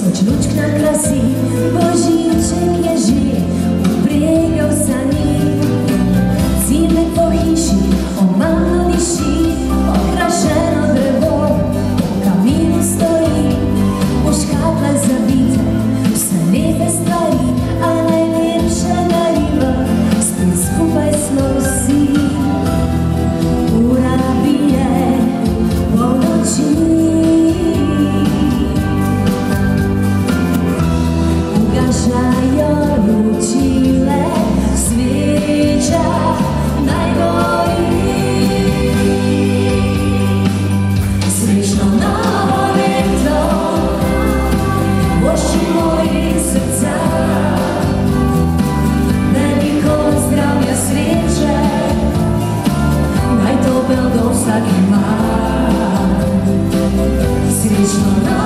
Sočnučka krasi, Božiček je živ, uprijegao sa njim. Cime po hiši, omamno diši, okrašeno drvo, u kaminu stoji. Muškatla zabita, sa lijepe stvari, a najljepša nariva, spet skupaj smo si. Ura bije ponoći, lučile, svijeća najgori. Srećno novo ljeto, vošći mojih srca, veliko zdravlja sreće, najtopel do svaki mar. Srećno novo